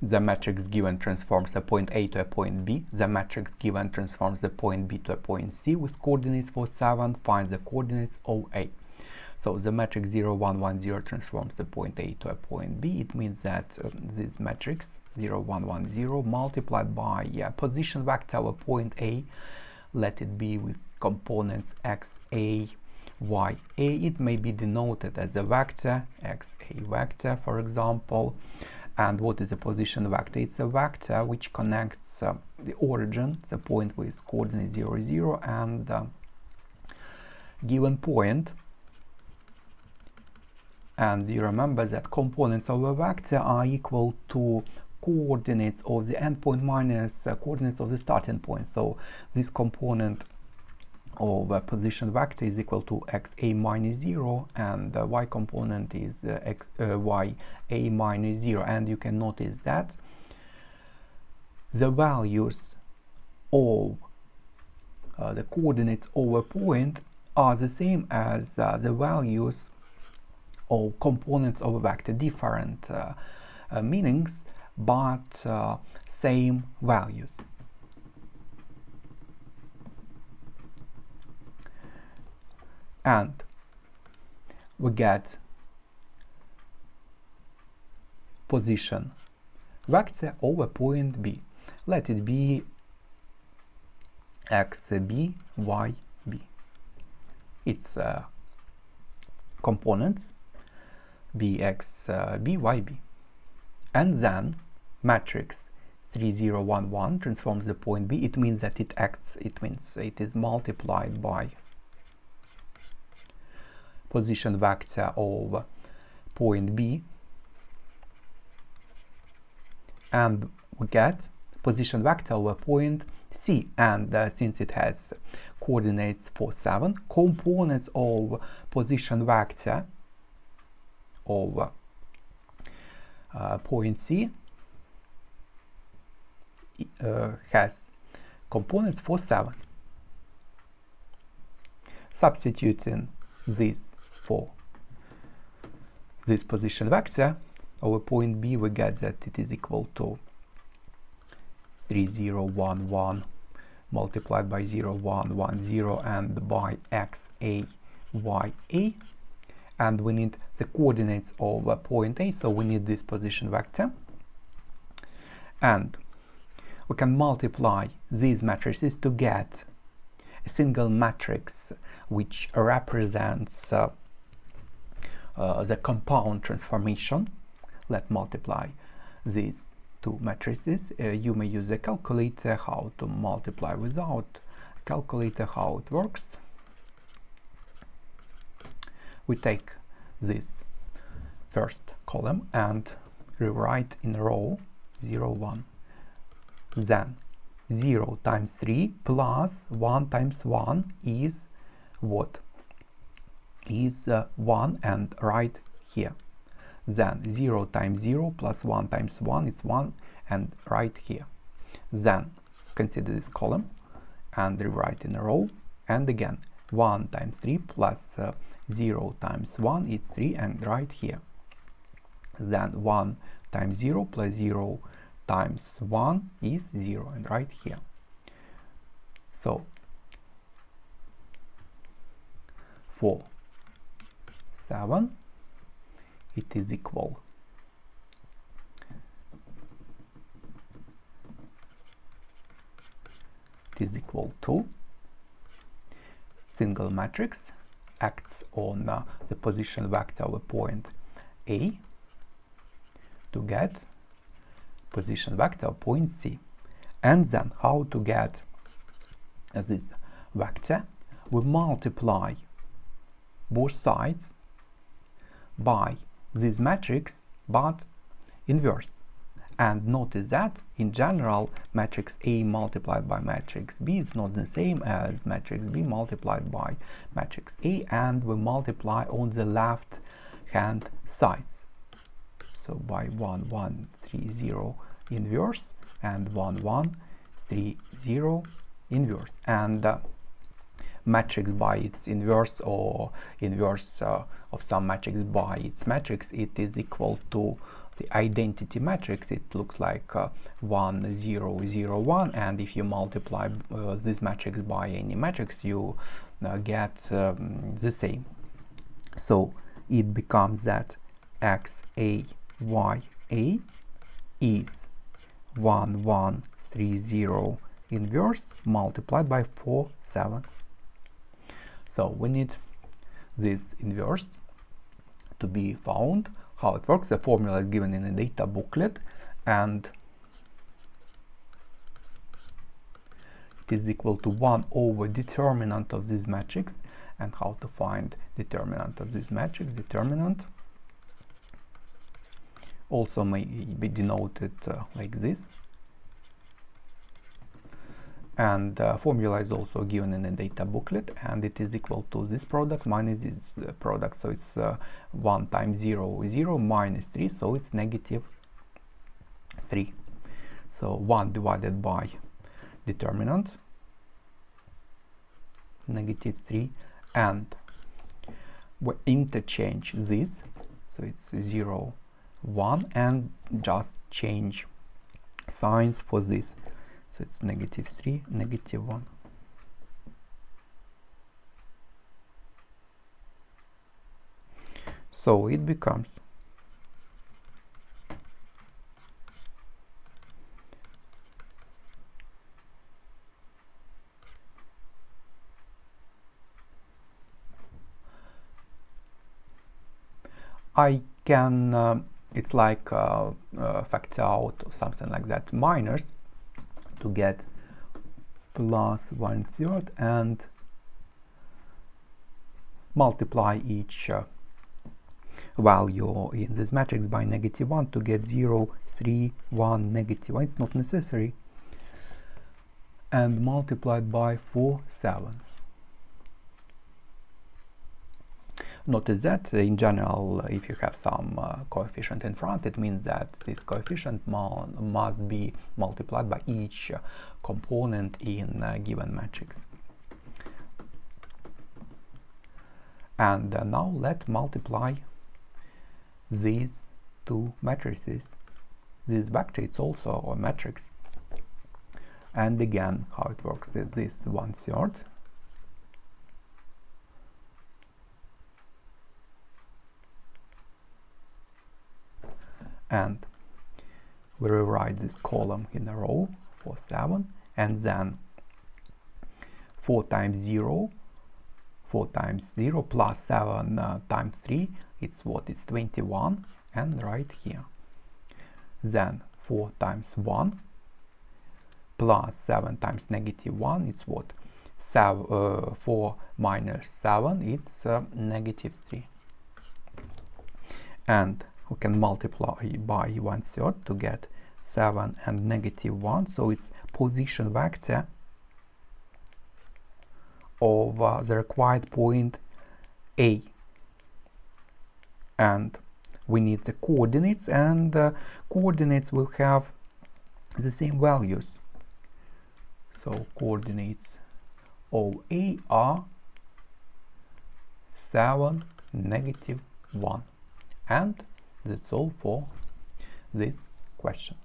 the matrix given transforms a point A to a point B. The matrix given transforms the point B to a point C with coordinates 4, 7. Find the coordinates of A. So the matrix 0, 1, 1, 0 transforms the point A to a point B. It means that this matrix 0, 1, 1, 0 multiplied by position vector of a point A, let it be with components XA, YA. It may be denoted as a vector, XA vector, for example. And what is a position vector? It's a vector which connects the origin, the point with coordinate 0, 0, and given point. And you remember that components of a vector are equal to coordinates of the endpoint minus coordinates of the starting point. So this component of a position vector is equal to xa minus 0, and the y component is ya minus 0. And you can notice that the values of the coordinates of a point are the same as the values of components of a vector, different meanings, but same values. And we get position vector over point B. Let it be xb, yb. Its components bx, byb. And then matrix 3, 0, 1, 1 transforms the point B. It means that it means it is multiplied by position vector of point B, and we get position vector over point C. And since it has coordinates 4, 7, components of position vector of point C has components 4, 7. Substituting this for this position vector over point B, we get that it is equal to 3, 0, 1, 1 multiplied by 0, 1, 1, 0 and by xa, ya. And we need the coordinates of point A, so we need this position vector. And we can multiply these matrices to get a single matrix which represents the compound transformation. Let's multiply these two matrices. You may use a calculator how to multiply without a calculator, how it works. We take this first column and rewrite in row 0, 1. Then 0 times 3 plus 1 times 1 is what? Is 1, and write here. Then 0 times 0 plus 1 times 1 is 1, and write here. Then consider this column and rewrite in a row, and again 1 times 3 plus 0 times 1 is 3, and write here. Then 1 times 0 plus 0 times 1 is 0, and write here. So 4, 7, it is equal to single matrix acts on the position vector of a point A to get position vector of point C. And then how to get this vector? We multiply both sides by this matrix, but inverse. And notice that in general matrix A multiplied by matrix B is not the same as matrix B multiplied by matrix A, and we multiply on the left hand sides. So by 1, 1, 3, 0 inverse and 1, 1, 3, 0 inverse. And matrix by its inverse, or inverse of some matrix by its matrix, it is equal to the identity matrix, it looks like 1 0 0 1, and if you multiply this matrix by any matrix, you get the same. So it becomes that XA YA is 1 1 3 0 inverse multiplied by 4 7. So we need this inverse to be found. How it works, the formula is given in a data booklet, and it is equal to 1 over determinant of this matrix. And how to find determinant of this matrix? Determinant also may be denoted like this, and formula is also given in a data booklet, and it is equal to this product minus this product. So it's 1 times 0 0 minus 3, so it's negative 3. So 1 divided by determinant, negative 3, and we interchange this, so it's 0 1, and just change signs for this. So it's negative 3, negative 1. So it becomes I can it's like factor out or something like that, minus to get plus 1/3 and multiply each value in this matrix by negative 1 to get 0 3 1 negative 1. It's not necessary, and multiplied by 4 7. Notice that in general, if you have some coefficient in front, it means that this coefficient must be multiplied by each component in a given matrix. And now let's multiply these two matrices. This vector is also a matrix. And again, how it works is this 1/3. And we rewrite this column in a row for 7, and then 4 times 0 plus 7 times 3, it's what? It's 21, and right here. Then 4 times 1 plus 7 times negative 1, it's what? 4 minus 7, it's negative 3. And we can multiply by 1/3 to get 7 and negative 1, so it's position vector of the required point A. And we need the coordinates, and the coordinates will have the same values. So coordinates of A are 7, negative 1. And that's all for this question.